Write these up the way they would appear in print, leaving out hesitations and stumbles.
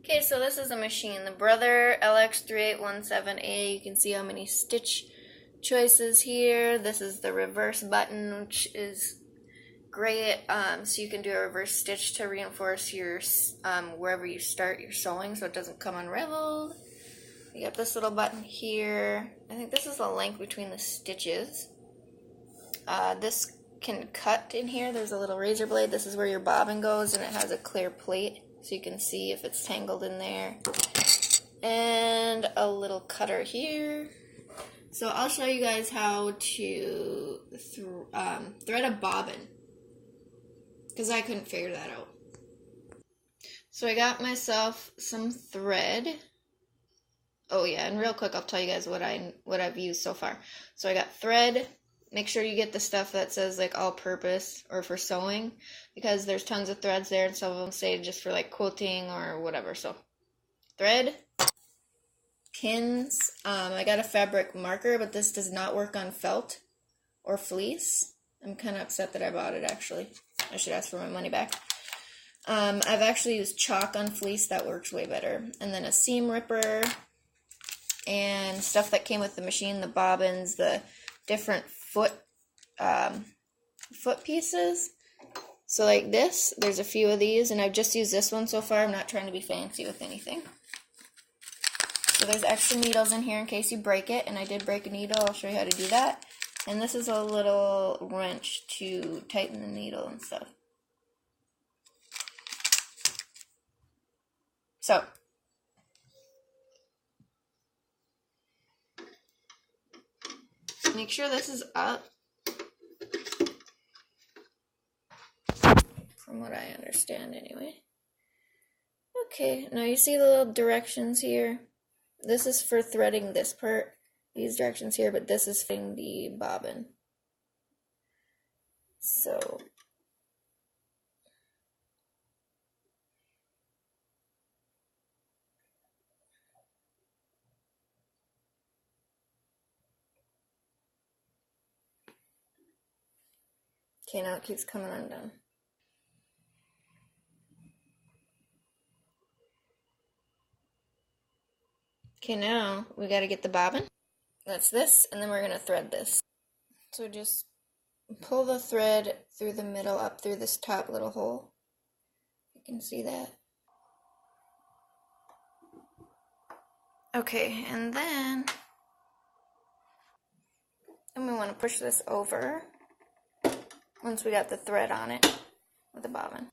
Okay, so this is a machine, the Brother LX3817A. You can see how many stitch choices here. This is the reverse button, which is great. So you can do a reverse stitch to reinforce your wherever you start your sewing so it doesn't come unraveled. You got this little button here. I think this is the length between the stitches. This can cut in here. There's a little razor blade. This is where your bobbin goes, and it has a clear plate so you can see if it's tangled in there. And a little cutter here. So I'll show you guys how to thread a bobbin, because I couldn't figure that out. So I got myself some thread. Oh yeah, and real quick I'll tell you guys what I've used so far. So I got thread. Make sure you get the stuff that says like all purpose or for sewing, because there's tons of threads there and some of them say just for like quilting or whatever. So thread, pins. I got a fabric marker, but this does not work on felt or fleece. I'm kind of upset that I bought it, actually. I should ask for my money back. I've actually used chalk on fleece. That works way better. And then a seam ripper and stuff that came with the machine, the bobbins, the different foot pieces. So like this, there's a few of these, and I've just used this one so far. I'm not trying to be fancy with anything. So there's extra needles in here in case you break it, and I did break a needle. I'll show you how to do that. And this is a little wrench to tighten the needle and stuff. So make sure this is up, from what I understand anyway. Okay, now you see the little directions here. This is for threading this part, these directions here, but this is fitting the bobbin. So okay, now it keeps coming undone. Okay, now we got to get the bobbin. That's this, and then we're going to thread this. So just pull the thread through the middle up through this top little hole. You can see that. Okay, and then we want to push this over once we got the thread on it with the bobbin.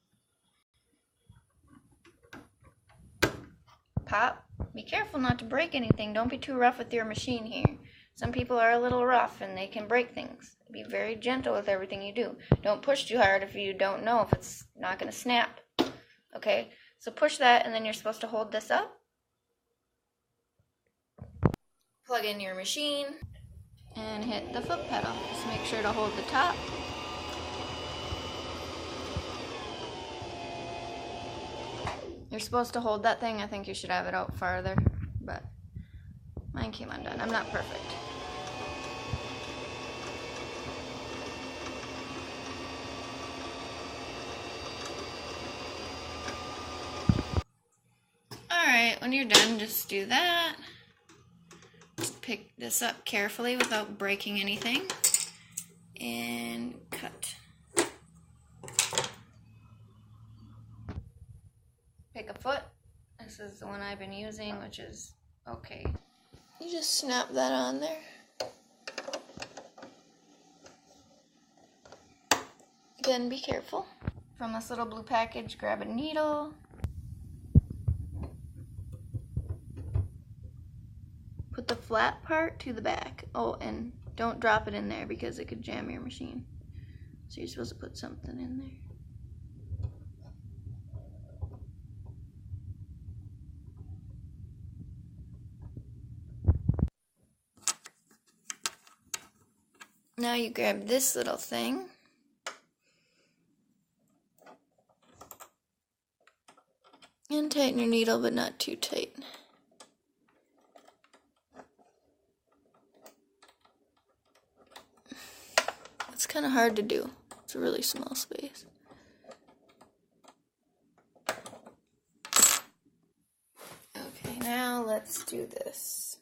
Pop. Be careful not to break anything. Don't be too rough with your machine here. Some people are a little rough and they can break things. Be very gentle with everything you do. Don't push too hard if you don't know if it's not going to snap. Okay, so push that, and then you're supposed to hold this up. Plug in your machine and hit the foot pedal. Just make sure to hold the top. You're supposed to hold that thing. I think you should have it out farther, but mine came undone. I'm not perfect. Alright, when you're done, just do that. Just pick this up carefully without breaking anything, and cut. Pick a foot. This is the one I've been using, which is okay. You just snap that on there. Again, be careful. From this little blue package, grab a needle. Put the flat part to the back. Oh, and don't drop it in there because it could jam your machine. So you're supposed to put something in there. Now you grab this little thing. And tighten your needle, but not too tight. It's kind of hard to do. It's a really small space. let's do this.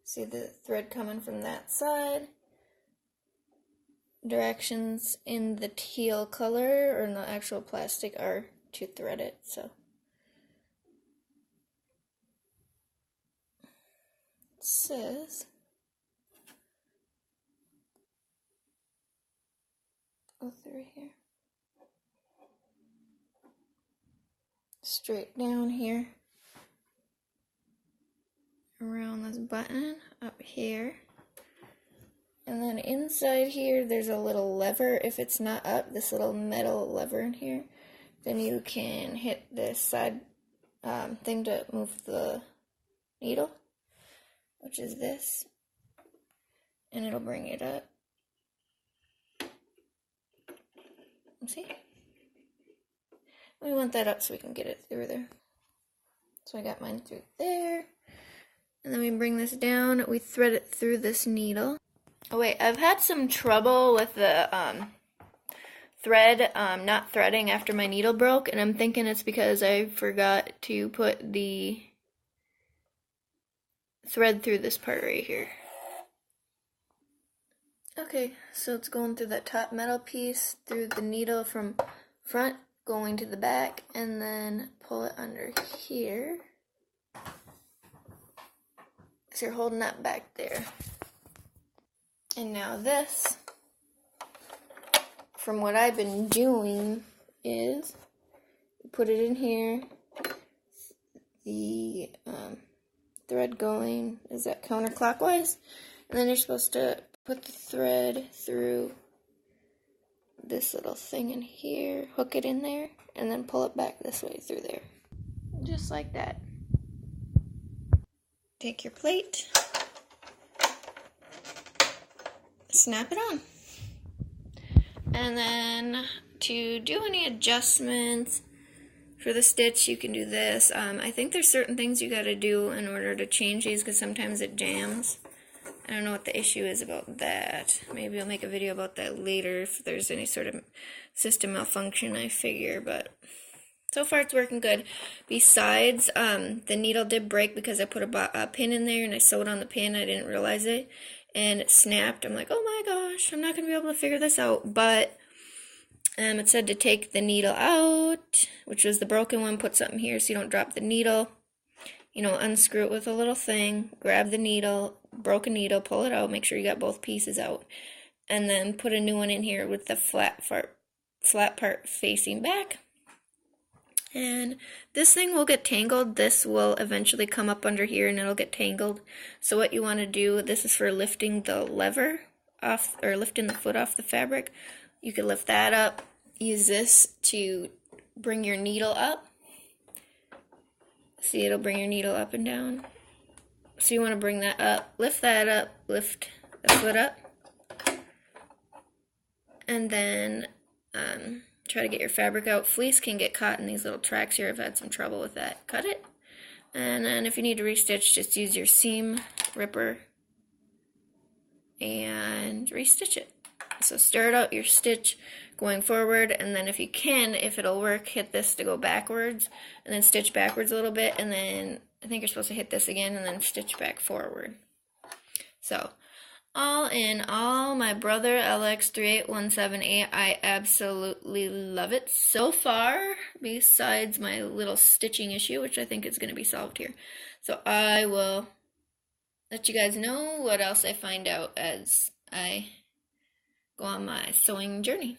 See the thread coming from that side. Directions in the teal color or in the actual plastic are to thread it, so it says go through here, straight down here, around this button up here, and then inside here there's a little lever. If it's not up, this little metal lever in here, then you can hit this side thing to move the needle, which is this, and it'll bring it up. See? We want that up so we can get it through there. So I got mine through there. And then we bring this down, we thread it through this needle. Oh wait, I've had some trouble with the thread not threading after my needle broke, and I'm thinking it's because I forgot to put the thread through this part right here. Okay, so it's going through that top metal piece, through the needle from front, going to the back, and then pull it under here. So you're holding that back there. And now this, from what I've been doing, is you put it in here, the thread going, is that counterclockwise? And then you're supposed to put the thread through this little thing in here, hook it in there, and then pull it back this way through there. Just like that. Take your plate, snap it on. And then to do any adjustments for the stitch, you can do this. I think there's certain things you gotta do in order to change these because sometimes it jams. I don't know what the issue is about that. Maybe I'll make a video about that later if there's any sort of system malfunction, I figure, but so far it's working good. Besides, the needle did break because I put a pin in there and I sewed on the pin. I didn't realize it, and it snapped. I'm like, oh my gosh, I'm not going to be able to figure this out, but it said to take the needle out, which was the broken one, put something here so you don't drop the needle. You know, unscrew it with a little thing, grab the needle, broken needle, pull it out, make sure you got both pieces out, and then put a new one in here with the flat part facing back. And this thing will get tangled. This will eventually come up under here and it'll get tangled. So what you want to do, this is for lifting the lever off, or lifting the foot off the fabric. You can lift that up, use this to bring your needle up. See, it'll bring your needle up and down. So you want to bring that up, lift the foot up, and then try to get your fabric out. Fleece can get caught in these little tracks here. I've had some trouble with that. Cut it, and then if you need to restitch, just use your seam ripper and restitch it. So start out your stitch going forward, and then if you can, if it'll work, hit this to go backwards, and then stitch backwards a little bit, and then I think you're supposed to hit this again, and then stitch back forward. So, all in all, my brother LX3817A, I absolutely love it so far, besides my little stitching issue, which I think is going to be solved here. So I will let you guys know what else I find out as I go on my sewing journey.